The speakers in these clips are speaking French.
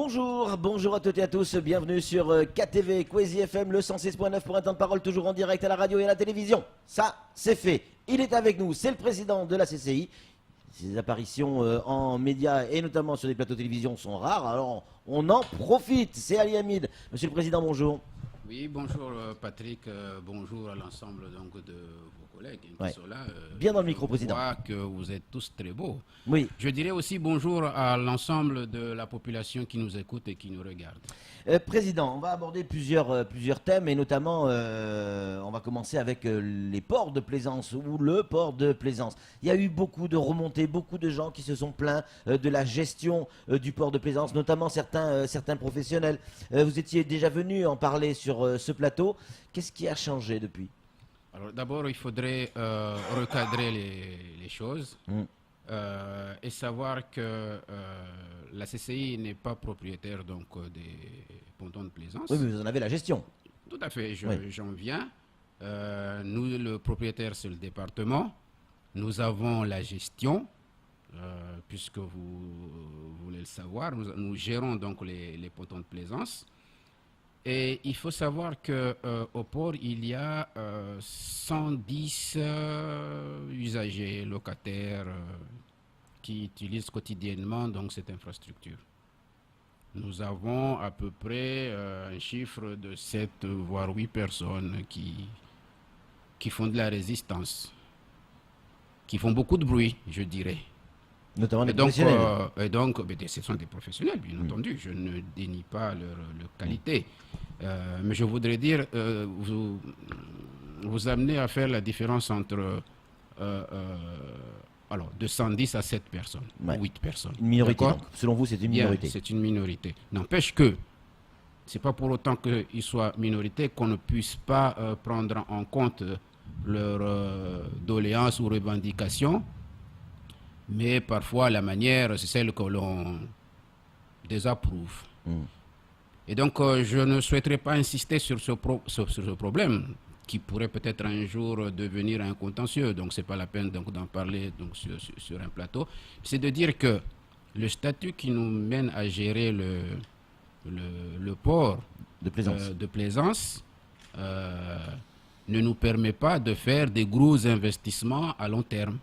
Bonjour à toutes et à tous, bienvenue sur KTV, Kwezi FM, le 106.9 pour un temps de parole toujours en direct à la radio et à la télévision. Ça, c'est fait. Il est avec nous, c'est le président de la CCI. Ses apparitions en médias et notamment sur des plateaux de télévision sont rares, alors on en profite. C'est Ali Hamid. Monsieur le Président, bonjour. Oui, bonjour Patrick, bonjour à l'ensemble donc de vos collègues qui sont là. Bien dans le micro, Président. Je vois que vous êtes tous très beaux. Oui. Je dirais aussi bonjour à l'ensemble de la population qui nous écoute et qui nous regarde. Président, on va aborder plusieurs thèmes et notamment on va commencer avec les ports de plaisance ou le port de plaisance. Il y a eu beaucoup de remontées, beaucoup de gens qui se sont plaints de la gestion du port de plaisance, notamment certains professionnels. Vous étiez déjà venu en parler sur ce plateau. Qu'est-ce qui a changé depuis? Alors d'abord, il faudrait recadrer les choses. Et savoir que la CCI n'est pas propriétaire donc des pontons de plaisance. Oui, mais vous en avez la gestion. Tout à fait, j'en viens. Nous, le propriétaire, c'est le département. Nous avons la gestion, puisque vous voulez le savoir. Nous gérons donc les pontons de plaisance. Et il faut savoir qu'au port, il y a 110 usagers, locataires, qui utilisent quotidiennement donc, cette infrastructure. Nous avons à peu près un chiffre de 7 voire 8 personnes qui font de la résistance, qui font beaucoup de bruit, je dirais. Notamment les professionnels. Ce sont des professionnels, bien entendu. Je ne dénie pas leur qualité. Mais je voudrais dire, vous amenez à faire la différence entre de 110 à 7 personnes, 8 personnes. Une minorité, donc. Selon vous, c'est une minorité. C'est une minorité. N'empêche que, ce n'est pas pour autant qu'ils soient minorité qu'on ne puisse pas prendre en compte leurs doléances ou revendications. Mais parfois, la manière, c'est celle que l'on désapprouve. Et donc, je ne souhaiterais pas insister sur ce problème qui pourrait peut-être un jour devenir un contentieux. Donc, ce n'est pas la peine d'en parler donc, sur un plateau. C'est de dire que le statut qui nous mène à gérer le port de plaisance ne nous permet pas de faire des gros investissements à long terme.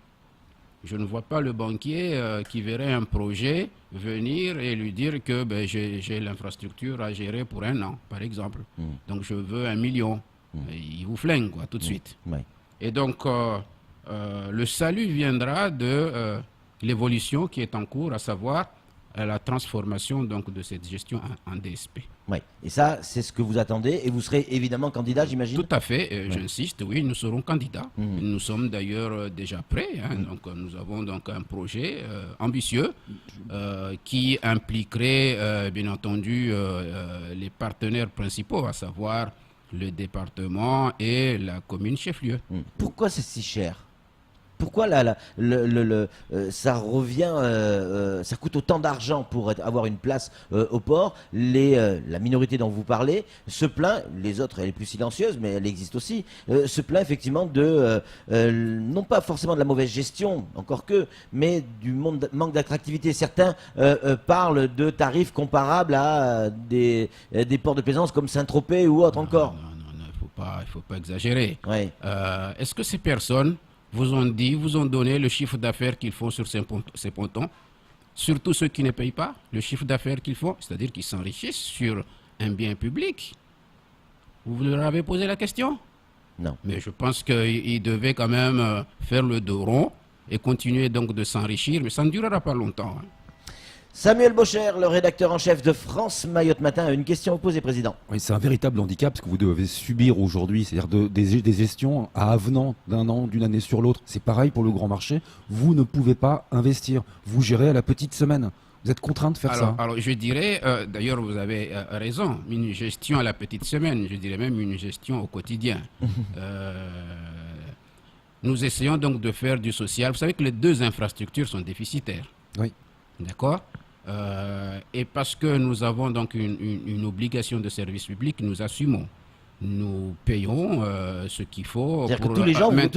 Je ne vois pas le banquier qui verrait un projet venir et lui dire que j'ai l'infrastructure à gérer pour 1 an, par exemple. Donc je veux 1 million. Il vous flingue tout de suite. Et donc le salut viendra de l'évolution qui est en cours, à savoir la transformation donc, de cette gestion en DSP. Et ça, c'est ce que vous attendez et vous serez évidemment candidat, j'imagine? Tout à fait, j'insiste, oui, nous serons candidats. Nous sommes d'ailleurs déjà prêts. Donc, nous avons donc un projet ambitieux qui impliquerait bien entendu les partenaires principaux, à savoir le département et la commune chef-lieu. Pourquoi c'est si cher? Pourquoi ça revient, ça coûte autant d'argent pour avoir une place au port? La minorité dont vous parlez se plaint, les autres elle est plus silencieuse mais elle existe aussi, se plaint effectivement non pas forcément de la mauvaise gestion, encore que, mais du manque d'attractivité. Certains parlent de tarifs comparables à des ports de plaisance comme Saint-Tropez ou autre encore. Non, il faut pas exagérer. Est-ce que ces personnes vous ont donné le chiffre d'affaires qu'ils font sur ces pontons, surtout ceux qui ne payent pas le chiffre d'affaires qu'ils font, c'est-à-dire qu'ils s'enrichissent sur un bien public? Vous leur avez posé la question? Non. Mais je pense qu'ils devaient quand même faire le dos rond et continuer donc de s'enrichir, mais ça ne durera pas longtemps. Samuel Bocher, le rédacteur en chef de France Mayotte Matin, a une question à vous poser, Président. Oui, c'est un véritable handicap ce que vous devez subir aujourd'hui, c'est-à-dire des gestions à avenant d'1 an, d'une année sur l'autre. C'est pareil pour le grand marché. Vous ne pouvez pas investir. Vous gérez à la petite semaine. Vous êtes contraint de faire ça. Alors je dirais, d'ailleurs vous avez raison, une gestion à la petite semaine, je dirais même une gestion au quotidien. Nous essayons donc de faire du social. Vous savez que les 2 infrastructures sont déficitaires. Oui. D'accord? Et parce que nous avons donc une obligation de service public, nous assumons. Nous payons ce qu'il faut. C'est-à-dire que tous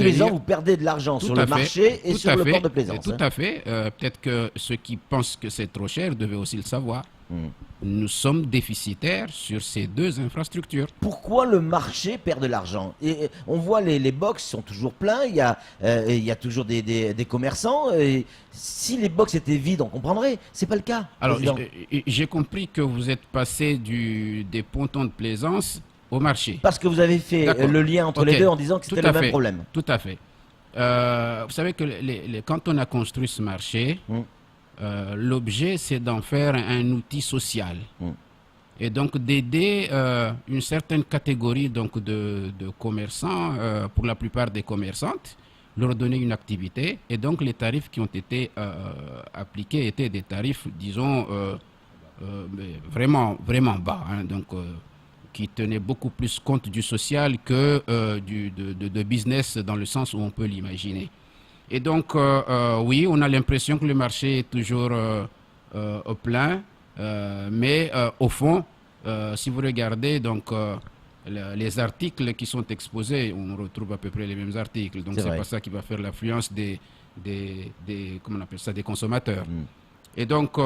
les ans, vous perdez de l'argent sur le marché et sur le port de plaisance. Tout à fait. Peut-être que ceux qui pensent que c'est trop cher devaient aussi le savoir. Nous sommes déficitaires sur ces deux infrastructures. Pourquoi le marché perd de l'argent? Et on voit les box sont toujours pleins, il y a toujours des commerçants. Et si les box étaient vides, on comprendrait. C'est pas le cas. Alors, président. j'ai compris que vous êtes passé des pontons de plaisance au marché. Parce que vous avez fait D'accord. le lien entre Ok. les deux en disant que Tout c'était à le même fait. problème. Tout à fait. Vous savez que quand on a construit ce marché, l'objet, c'est d'en faire un outil social. Et donc d'aider une certaine catégorie donc, de commerçants, pour la plupart des commerçantes, leur donner une activité. Et donc les tarifs qui ont été appliqués étaient des tarifs, disons, mais vraiment, vraiment bas. Hein, donc, qui tenaient beaucoup plus compte du social que de business dans le sens où on peut l'imaginer. Et donc, oui, on a l'impression que le marché est toujours au plein, mais au fond, si vous regardez donc, les articles qui sont exposés, on retrouve à peu près les mêmes articles. Donc, c'est vrai. pas ça qui va faire l'affluence comment on appelle ça, des consommateurs. Et donc,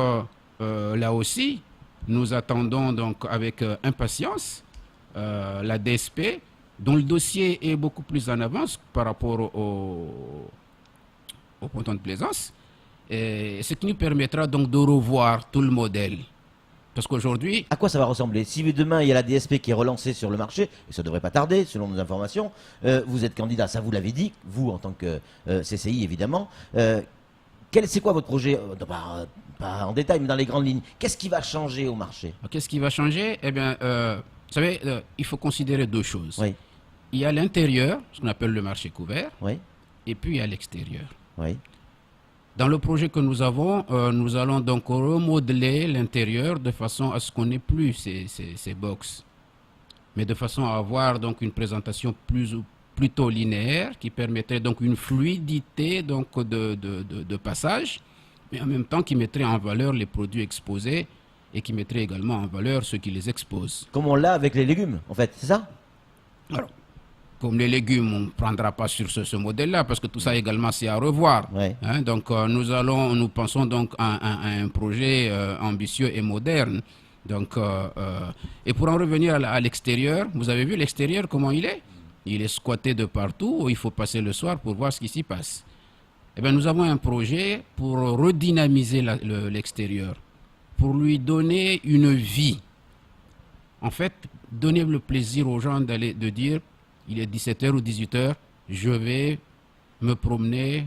là aussi, nous attendons donc avec impatience la DSP, dont le dossier est beaucoup plus en avance par rapport au ponton de plaisance, et ce qui nous permettra donc de revoir tout le modèle. Parce qu'aujourd'hui, À quoi ça va ressembler? Si demain il y a la DSP qui est relancée sur le marché, et ça devrait pas tarder selon nos informations, vous êtes candidat, ça vous l'avez dit, vous en tant que CCI évidemment. C'est quoi votre projet? Pas en détail, mais dans les grandes lignes. Qu'est-ce qui va changer au marché? qu'est-ce qui va changer? Eh bien, vous savez, il faut considérer deux choses. Oui, Il y a l'intérieur, ce qu'on appelle le marché couvert, oui, et puis il y a l'extérieur. oui. Dans le projet que nous avons, nous allons donc remodeler l'intérieur de façon à ce qu'on n'ait plus ces box, mais de façon à avoir donc une présentation plutôt linéaire qui permettrait donc une fluidité donc de passage, mais en même temps qui mettrait en valeur les produits exposés et qui mettrait également en valeur ceux qui les exposent. Comme on l'a avec les légumes, en fait, c'est ça? Alors, comme les légumes, on ne prendra pas sur ce modèle-là, parce que tout ça également, c'est à revoir. Ouais. Hein, donc, nous pensons donc à un projet ambitieux et moderne. Donc, et pour en revenir à l'extérieur, vous avez vu l'extérieur, comment il est? Il est squatté de partout, il faut passer le soir pour voir ce qui s'y passe. Eh bien, nous avons un projet pour redynamiser l'extérieur, pour lui donner une vie. En fait, donner le plaisir aux gens de dire, il est 17h ou 18h, je vais me promener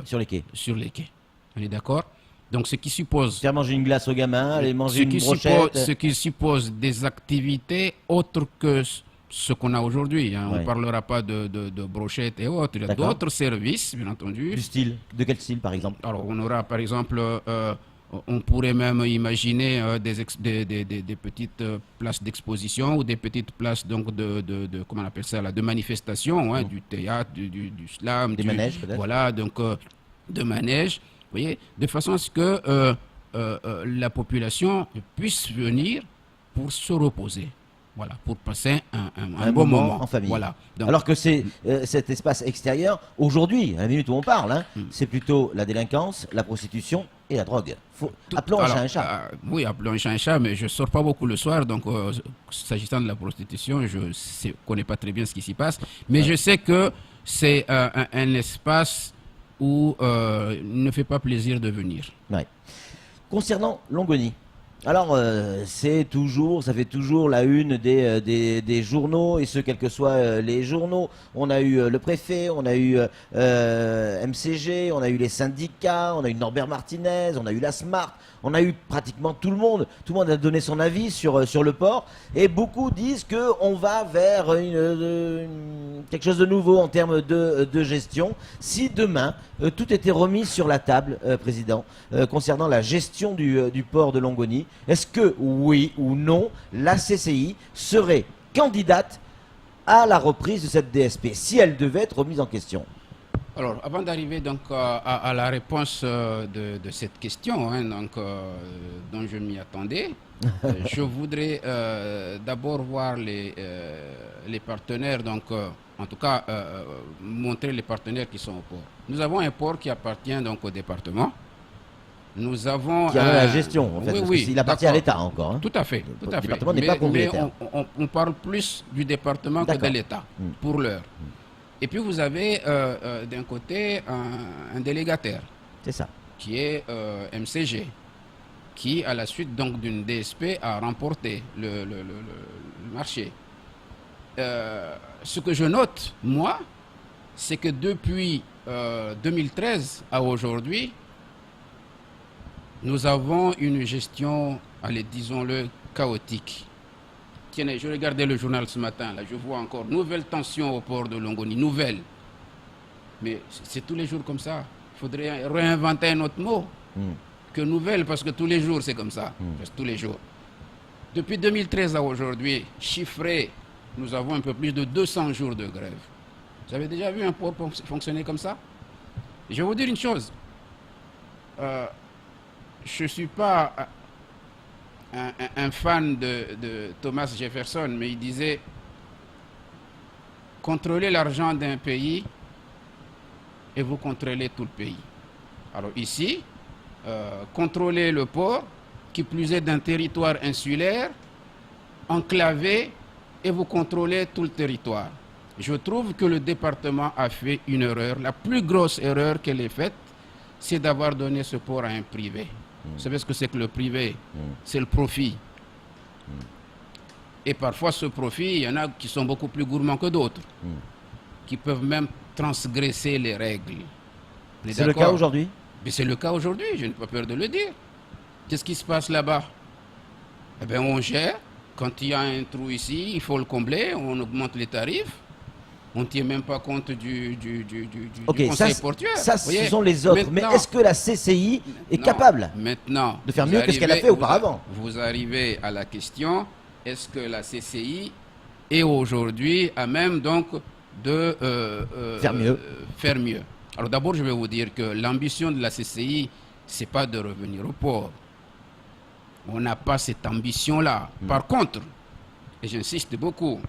Sur les quais. sur les quais. On est d'accord? Donc, ce qui suppose... Faire manger une glace aux gamins, aller manger une brochette. Ce qui suppose des activités autres que ce qu'on a aujourd'hui. Hein. On Ouais. ne parlera pas de brochettes et autres. Il y a D'accord. d'autres services, bien entendu. Du style. De quel style, par exemple? Alors, on aura par exemple, on pourrait même imaginer des petites places d'exposition ou des petites places donc de comment on appelle ça là, de manifestation, hein, du théâtre, du slam, Des manèges, peut-être. voilà, donc de manèges, vous voyez, de façon à ce que la population puisse venir pour se reposer. Voilà, pour passer un bon moment en famille. Voilà. Donc, Alors que c'est cet espace extérieur, aujourd'hui, à la minute où on parle, hein, c'est plutôt la délinquance, la prostitution et la drogue. Appelons un alors, chat un chat. oui, appelons un chat un chat, mais je ne sors pas beaucoup le soir, donc s'agissant de la prostitution, je ne connais pas très bien ce qui s'y passe, mais je sais que c'est un espace où il ne fait pas plaisir de venir. Ouais. Concernant Longoni, alors ça fait toujours la une des journaux, et ce quels que soient les journaux. On a eu le préfet, on a eu MCG, on a eu les syndicats, on a eu Norbert Martinez, on a eu la Smart, on a eu pratiquement tout le monde. Tout le monde a donné son avis sur le port, et beaucoup disent qu'on va vers quelque chose de nouveau en termes de gestion. Si demain tout était remis sur la table, Président, concernant la gestion du port de Longoni, est-ce que, oui ou non, la CCI serait candidate à la reprise de cette DSP, si elle devait être remise en question? Alors, avant d'arriver donc à la réponse de cette question, hein, donc, dont je m'y attendais, je voudrais d'abord voir les partenaires, donc en tout cas montrer les partenaires qui sont au port. Nous avons un port qui appartient donc au département, nous avons... Qui a la gestion, en fait, Oui, parce oui, qu'il appartient à d'accord. l'État encore. Hein. Tout à fait, Le tout à fait. département n'est pas propriétaire. On parle plus du département que de D'accord. l'État, pour l'heure. Et puis vous avez d'un côté un délégataire, C'est ça. qui est MCG, qui, à la suite donc d'une DSP, a remporté le marché. Ce que je note, moi, c'est que depuis 2013 à aujourd'hui, nous avons une gestion, allez, disons-le, chaotique. Tiens, je regardais le journal ce matin, là, je vois encore nouvelle tension au port de Longoni, nouvelle. Mais c'est tous les jours comme ça. Il faudrait réinventer un autre mot que nouvelle, parce que tous les jours c'est comme ça. Parce que tous les jours. Depuis 2013 à aujourd'hui, chiffré, nous avons un peu plus de 200 jours de grève. Vous avez déjà vu un port fonctionner comme ça? Je vais vous dire une chose. Je ne suis pas un fan de Thomas Jefferson, mais il disait contrôlez l'argent d'un pays et vous contrôlez tout le pays. Alors ici, contrôler le port, qui plus est d'un territoire insulaire, enclavé, et vous contrôlez tout le territoire. Je trouve que le département a fait une erreur. La plus grosse erreur qu'elle ait faite, c'est d'avoir donné ce port à un privé. Vous savez ce que c'est que le privé? C'est le profit. Et parfois, ce profit, il y en a qui sont beaucoup plus gourmands que d'autres, qui peuvent même transgresser les règles. C'est le cas aujourd'hui? Mais c'est le cas aujourd'hui, je n'ai pas peur de le dire. Qu'est-ce qui se passe là-bas? Eh bien, on gère. Quand il y a un trou ici, il faut le combler, on augmente les tarifs. On ne tient même pas compte du conseil portuaire. Ça, ce sont les autres. Mais est-ce que la CCI est capable de faire mieux que ce qu'elle a fait auparavant? Vous arrivez à la question, est-ce que la CCI est aujourd'hui à même donc de faire mieux? Alors d'abord, je vais vous dire que l'ambition de la CCI, ce n'est pas de revenir au port. On n'a pas cette ambition-là. Par contre, et j'insiste beaucoup,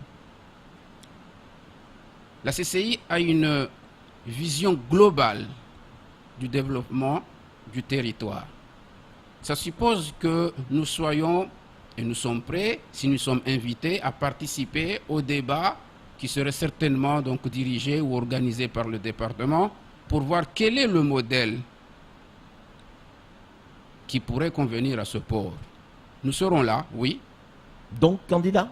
la CCI a une vision globale du développement du territoire. Ça suppose que nous soyons, et nous sommes prêts, si nous sommes invités, à participer au débat qui serait certainement donc dirigé ou organisé par le département pour voir quel est le modèle qui pourrait convenir à ce port. Nous serons là, oui. Donc, candidat?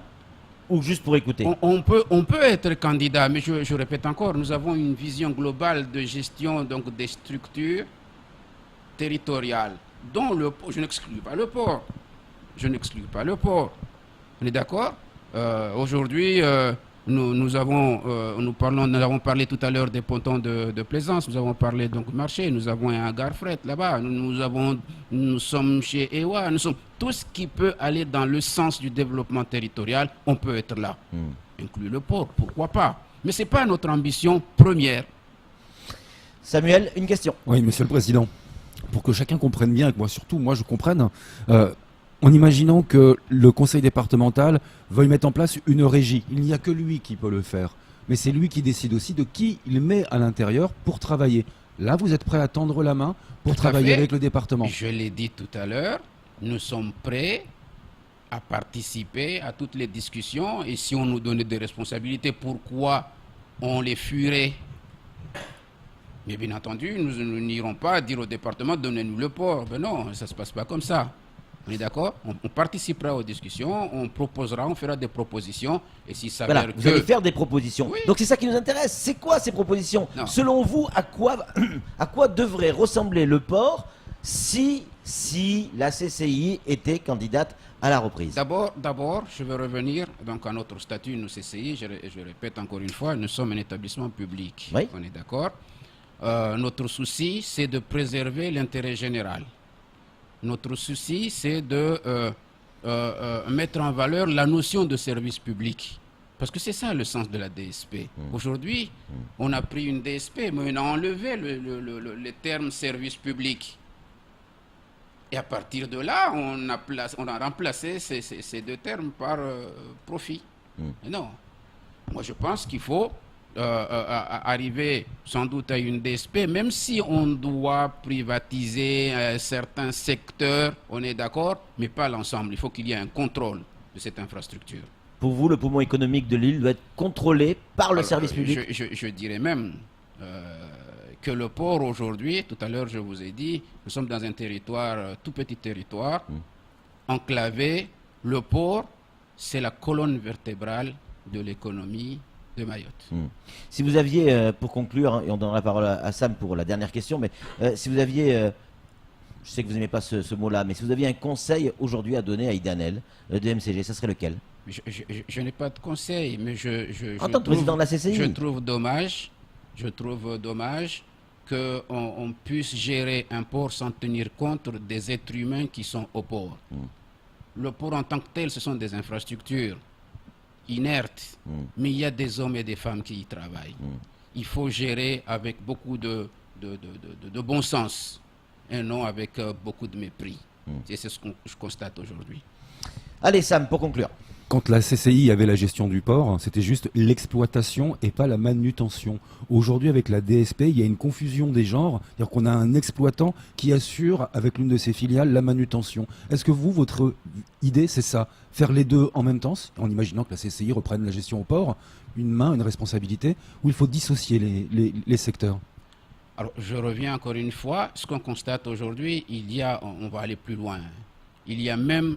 Ou juste pour écouter? On peut être candidat, mais je répète encore, nous avons une vision globale de gestion donc, des structures territoriales, dont je n'exclus pas le port. Je n'exclus pas le port. On est d'accord? Aujourd'hui, nous avons parlé tout à l'heure des pontons de plaisance, nous avons parlé donc marché, nous avons un gare fret là-bas, nous sommes chez EWA, nous sommes tout ce qui peut aller dans le sens du développement territorial, on peut être là. Inclus le port, pourquoi pas? Mais ce n'est pas notre ambition première. Samuel, une question. Oui, Monsieur le Président, pour que chacun comprenne bien, et que moi je comprenne, en imaginant que le conseil départemental veuille mettre en place une régie, il n'y a que lui qui peut le faire. Mais c'est lui qui décide aussi de qui il met à l'intérieur pour travailler. Là, vous êtes prêt à tendre la main pour travailler avec le département? Je l'ai dit tout à l'heure, nous sommes prêts à participer à toutes les discussions. Et si on nous donnait des responsabilités, pourquoi on les fuirait? Mais bien entendu, nous n'irons pas dire au département, donnez-nous le port. Ben non, ça ne se passe pas comme ça. On est d'accord? On participera aux discussions, on proposera, on fera des propositions. Et si ça voilà, vous allez faire des propositions. Oui. Donc c'est ça qui nous intéresse. C'est quoi ces propositions? Selon vous, à quoi devrait ressembler le port si la CCI était candidate à la reprise? D'abord, je vais revenir donc à notre statut, nous CCI. Je répète encore une fois, nous sommes un établissement public. Oui. On est d'accord? Notre souci, c'est de préserver l'intérêt général. Notre souci, c'est de mettre en valeur la notion de service public. Parce que c'est ça le sens de la DSP. Aujourd'hui, on a pris une DSP, mais on a enlevé le terme service public. Et à partir de là, on a remplacé ces deux termes par profit. Mais non. Moi, je pense qu'il faut arriver sans doute à une DSP, même si on doit privatiser certains secteurs, on est d'accord, mais pas l'ensemble. Il faut qu'il y ait un contrôle de cette infrastructure. Pour vous, le poumon économique de l'île doit être contrôlé par le Alors, service public. je dirais même que le port aujourd'hui, tout à l'heure je vous ai dit, nous sommes dans un territoire, tout petit territoire, enclavé. Le port, c'est la colonne vertébrale de l'économie de Mayotte. Si vous aviez, pour conclure, hein, et on donnera la parole à Sam pour la dernière question, mais si vous aviez, je sais que vous n'aimez pas ce mot-là, mais si vous aviez un conseil aujourd'hui à donner à Idanel de MCG, ça serait lequel? Je n'ai pas de conseil, mais En tant que président de la CCI. je trouve dommage qu'on puisse gérer un port sans tenir compte des êtres humains qui sont au port. Le port en tant que tel, ce sont des infrastructures inertes, mais il y a des hommes et des femmes qui y travaillent. Il faut gérer avec beaucoup de bon sens et non avec beaucoup de mépris. Et c'est ce que je constate aujourd'hui. Allez Sam, pour conclure. Quand la CCI avait la gestion du port, c'était juste l'exploitation et pas la manutention. Aujourd'hui, avec la DSP, il y a une confusion des genres. C'est-à-dire qu'on a un exploitant qui assure, avec l'une de ses filiales, la manutention. Est-ce que vous, votre idée, c'est ça? Faire les deux en même temps, en imaginant que la CCI reprenne la gestion au port, une main, une responsabilité, ou il faut dissocier les secteurs? Alors, je reviens encore une fois. Ce qu'on constate aujourd'hui, on va aller plus loin. Il y a même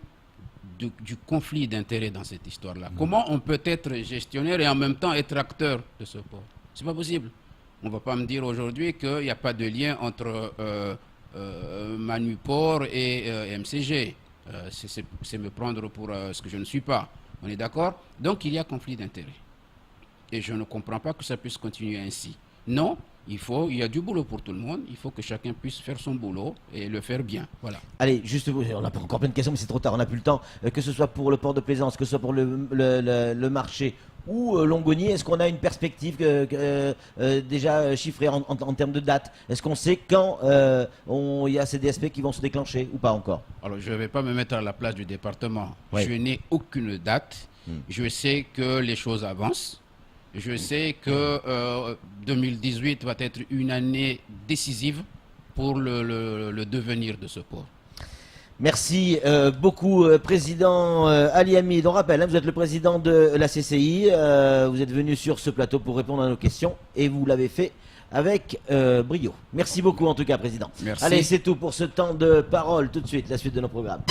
du conflit d'intérêts dans cette histoire-là. Comment on peut être gestionnaire et en même temps être acteur de ce port? C'est pas possible. On ne va pas me dire aujourd'hui qu'il n'y a pas de lien entre Manuport et MCG. C'est me prendre pour ce que je ne suis pas. On est d'accord? Donc il y a conflit d'intérêts. Et je ne comprends pas que ça puisse continuer ainsi. Non, il y a du boulot pour tout le monde. Il faut que chacun puisse faire son boulot et le faire bien. Voilà. Allez, juste, on a encore plein de questions, mais c'est trop tard, on n'a plus le temps. Que ce soit pour le port de plaisance, que ce soit pour le marché ou Longoni, est-ce qu'on a une perspective déjà chiffrée en termes de date? Est-ce qu'on sait quand il y a ces DSP qui vont se déclencher ou pas encore? Alors, je ne vais pas me mettre à la place du département. Oui. Je n'ai aucune date. Je sais que les choses avancent. Je sais que 2018 va être une année décisive pour le devenir de ce port. Merci beaucoup, Président Ali Hamid. On rappelle, hein, vous êtes le président de la CCI. Vous êtes venu sur ce plateau pour répondre à nos questions et vous l'avez fait avec brio. Merci beaucoup, en tout cas, Président. Merci. Allez, c'est tout pour ce temps de parole. Tout de suite, la suite de nos programmes.